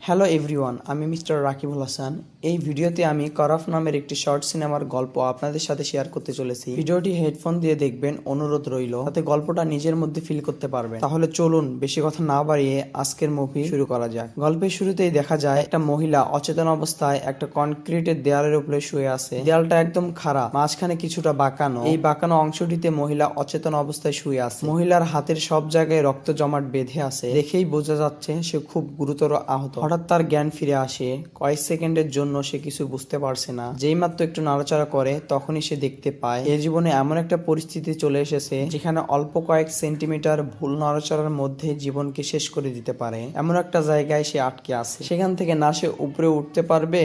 Hello everyone, আমি mister Rakibul Hasan. এই ভিডিওতে আমি করাফ নামের একটি শর্ট সিনেমার গল্প আপনাদের সাথে শেয়ার করতে চলেছি। ভিডিওটি হেডফোন দিয়ে দেখবেন, অনুরোধ রইল, তাতে গল্পটা নিজের মধ্যে ফিল করতে পারবেন। তাহলে চলুন বেশি কথা না বাড়িয়ে আজকের মুভি শুরু করা যাক। গল্পের শুরুতেই দেখা যায় একটা মহিলা অচেতন অবস্থায় একটা কনক্রিটের দেয়ালের উপরে শুয়ে আছে। দেয়ালটা একদম খাড়া, মাঝখানে কিছুটা বাঁকানো। এই বাঁকানো অংশটিতে মহিলা অচেতন অবস্থায় শুয়ে আছে। মহিলার হাতের সব জায়গায় রক্ত জমাট বেঁধে আছে। দেখেই বোঝা যাচ্ছে সে খুব গুরুতর আহত। হঠাৎ তার জ্ঞান ফিরে আসে। কয়েক সেকেন্ডের জন্য সে কিছু বুঝতে পারছে না। যেই মাত্র একটু নাড়াচাড়া করে তখনই সে দেখতে পায় এর জীবনে এমন একটা পরিস্থিতি চলে এসেছে যেখানে অল্প কয়েক সেন্টিমিটার ভুল নাড়াচাড়ার মধ্যে জীবনকে শেষ করে দিতে পারে। এমন একটা জায়গায় সে আটকে আছে। সেখান থেকে না সে উপরে উঠতে পারবে,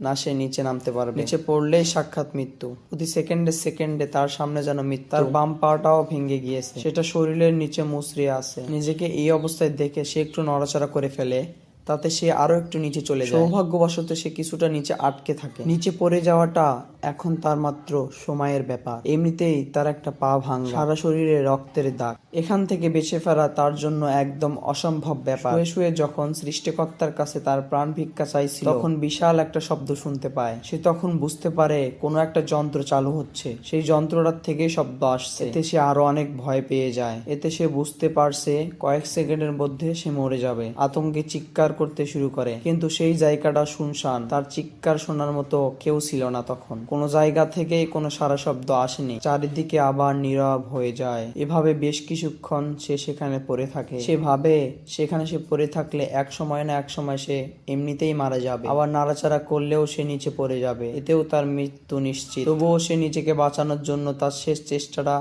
না সে নিচে নামতে পারবে। নিচে পড়লেই সাক্ষাৎ মৃত্যু। প্রতি সেকেন্ডে সেকেন্ডে তার সামনে যেন মৃত্যু। তার বাম পাটাও ভেঙে গিয়েছে, সেটা শরীরের নিচে মুচড়ে আছে। নিজেকে এই অবস্থায় দেখে সে একটু নড়াচড়া করে ফেলে, তাতে সে আরো একটু নিচে চলে যায়। সৌভাগ্যবশত সে কিছুটা নিচে আটকে থাকে। নিচে পড়ে যাওয়াটা এখন তার মাত্র সময়ের ব্যাপার। এমনিতেই তার একটা পা ভাঙা, সারা শরীরে রক্তের দাগ। এখান থেকে বেঁচে ফেরা তার জন্য একদম অসম্ভব ব্যাপার। শুয়ে শুয়ে যখন সৃষ্টিকর্তার কাছে তার প্রাণ ভিক্ষা চাইছিল, তখন বিশাল একটা শব্দ শুনতে পায়। সে তখন বুঝতে পারে কোনো একটা যন্ত্র চালু হচ্ছে। সেই যন্ত্রটার থেকে শব্দ আসছে। এতে সে আরো অনেক ভয় পেয়ে যায়। এতে সে বুঝতে পারছে কয়েক সেকেন্ডের মধ্যে সে মরে যাবে। আতঙ্কে চিৎকার করতে শুরু করে, কিন্তু সেই জায়গাটা শুনশান। তার চিৎকার শোনার মতো কেউ ছিল না তখন। কোনো জায়গা থেকেই কোনো সারা শব্দ আসেনি। চারিদিকে আবার নীরব হয়ে যায়। এভাবে বেশ কিছুক্ষণ সে সেখানে পড়ে থাকে। সে ভাবে সেখানে সে পড়ে থাকলে এক সময় না এক সময় সে এমনিতেই মারা যাবে। আবার নাড়াচাড়া করলেও সে নিচে পড়ে যাবে, এতেও তার মৃত্যু নিশ্চিত। তবুও সে নিজেকে বাঁচানোর জন্য তার শেষ চেষ্টাটা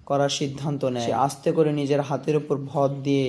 করার সিদ্ধান্ত নেয়। সে আস্তে করে নিজের হাতের উপর ভর দিয়ে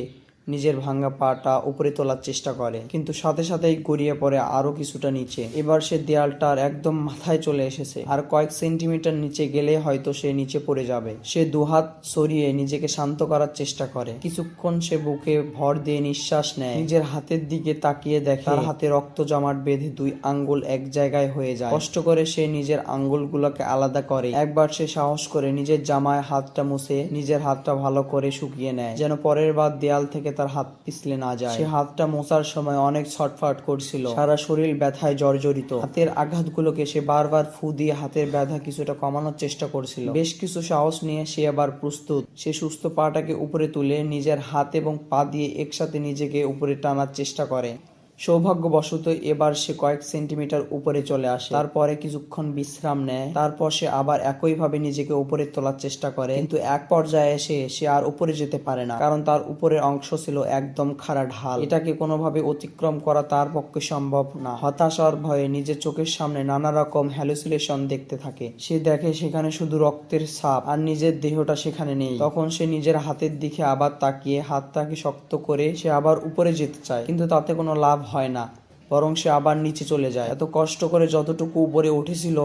নিজের ভাঙ্গা পাটা উপরে তোলার চেষ্টা করে, কিন্তু সাথে সাথেই গড়িয়ে পড়ে আরো কিছুটা নিচে। এবার সে দেয়ালটার একদম মাথায় চলে এসেছে। আর কয়েক সেন্টিমিটার নিচে গেলে হয়তো সে নিচে পড়ে যাবে। সে দুহাত সরিয়ে নিজেকে শান্ত করার চেষ্টা করে। কিছুক্ষণ সে বুকে ভর দিয়ে নিঃশ্বাস নেয়। নিজের হাতের দিকে তাকিয়ে দেখে তার হাতে রক্ত জমাট বেঁধে দুই আঙ্গুল এক জায়গায় হয়ে যায়। কষ্ট করে সে নিজের আঙ্গুলগুলোকে আলাদা করে। একবার সে সাহস করে নিজের জামায় হাতটা মুছে নিজের হাতটা ভালো করে শুকিয়ে নেয়, যেন পরের বার দেয়াল থেকে তার হাত পিছলে না যায়। সে হাতটা মোছার সময় অনেক ছটফট করছিল। সারা শরীর ব্যথায় জর্জরিত। হাতের আঘাতগুলোকে সে বারবার ফু দিয়ে হাতের ব্যথা কিছুটা কমানোর চেষ্টা করছিল। বেশ কিছু সাহস নিয়ে সে আবার প্রস্তুত। সে সুস্থ পাটাকে উপরে তুলে নিজের হাত এবং পা দিয়ে একসাথে নিজেকে উপরে টানার চেষ্টা করে। সৌভাগ্যবশত এবার সে কয়েক সেন্টিমিটার উপরে চলে আসে। তারপরে কিছুক্ষণ বিশ্রাম নেয়। তারপর সে আবার একইভাবে নিজেকে উপরে তোলার চেষ্টা করে, কিন্তু এক পর্যায়ে এসে সে আর উপরে যেতে পারে না, কারণ তার উপরের অংশ ছিল একদম খাড়া ঢাল। এটাকে কোনোভাবে অতিক্রম করা তার পক্ষে সম্ভব না। হতাশার ভয়ে নিজের চোখের সামনে নানা রকম হ্যালুসিনেশন দেখতে থাকে। সে দেখে সেখানে শুধু রক্তের ছাপ, আর নিজের দেহটা সেখানে নেই। তখন সে নিজের হাতের দিকে আবার তাকিয়ে হাতটাকে শক্ত করে সে আবার উপরে যেতে চায়, কিন্তু তাতে কোনো লাভ হয় না, বরং সে আবার নিচে চলে যায়। এত কষ্ট করে যতটুকু উপরে উঠেছিল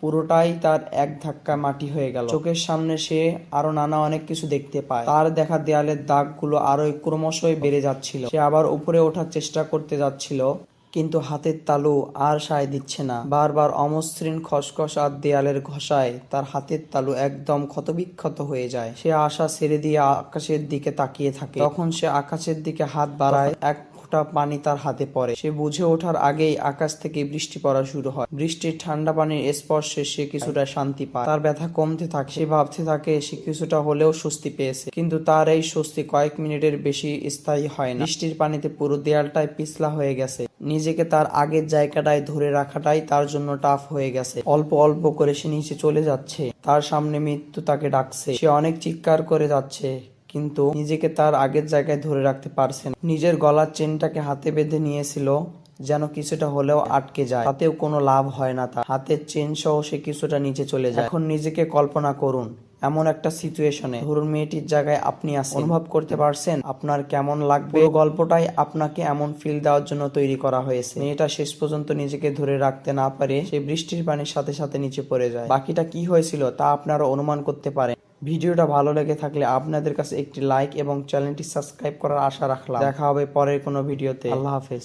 পুরোটাই তার এক ধাক্কা মাটি হয়ে গেল। চোখের সামনে সে আরো নানা অনেক কিছু দেখতে পায়। তার দেখা দেয়ালের দাগগুলো আরো ক্রমশই বেড়ে যাচ্ছিল। সে আবার উপরে ওঠার চেষ্টা করতে যাচ্ছিল, কিন্তু হাতের তালু আর সায় দিচ্ছে না। বারবার অমসৃণ খসখস আর দেয়ালের ঘষায় তার হাতের তালু একদম ক্ষতবিক্ষত হয়ে যায়। সে আশা ছেড়ে দিয়ে আকাশের দিকে তাকিয়ে থাকে। তখন সে আকাশের দিকে হাত বাড়ায়। এক পানি তার হাতে পড়ে। সে বুঝে ওঠার আগেই আকাশ থেকে বৃষ্টি পড়া শুরু হয়। বৃষ্টির ঠান্ডা পানির স্পর্শে সে কিছুটা শান্তি পায়। তার ব্যথা কমতে থাকে। সে ভাবতে থাকে সে কিছুটা হলেও স্বস্তি পেয়েছে, কিন্তু তার এই স্বস্তি কয়েক মিনিটের বেশি স্থায়ী হয় না। বৃষ্টির পানিতে পুরো দেয়ালটাই পিছলা হয়ে গেছে। নিজেকে তার আগের জায়গাটায় ধরে রাখাটাই তার জন্য টাফ হয়ে গেছে। অল্প অল্প করে সে নিচে চলে যাচ্ছে। তার সামনে মৃত্যু তাকে ডাকছে। সে অনেক চিৎকার করে যাচ্ছে, কিন্তু নিজেকে তার আগের জায়গায় ধরে রাখতে পারছে না। নিজের গলার চেনটাকে হাতে বেঁধে নিয়েছিল, যেন কিছুটা হলেও আটকে যায়। তাতেও কোনো লাভ হয় না। তার হাতের চেন সহ সে কিছুটা নিচে চলে যায়। এখন নিজেকে কল্পনা করুন এমন একটা সিচুয়েশনে, ধরুন মেয়েটির জায়গায় আপনি আছেন। অনুভব করতে পারছেন আপনার কেমন লাগবে? পুরো গল্পটাই আপনাকে এমন ফিল দেওয়ার জন্য তৈরি করা হয়েছে। মেয়েটা শেষ পর্যন্ত নিজেকে ধরে রাখতে না পারে সে বৃষ্টির পানির সাথে সাথে নিচে পড়ে যায়। বাকিটা কি হয়েছিল তা আপনারা অনুমান করতে পারেন। ভিডিওটা ভালো লেগে থাকলে আপনাদের কাছে একটি লাইক এবং চ্যানেলটি সাবস্ক্রাইব করার আশা রাখলাম। দেখা হবে পরের কোনো ভিডিওতে। আল্লাহ হাফেজ।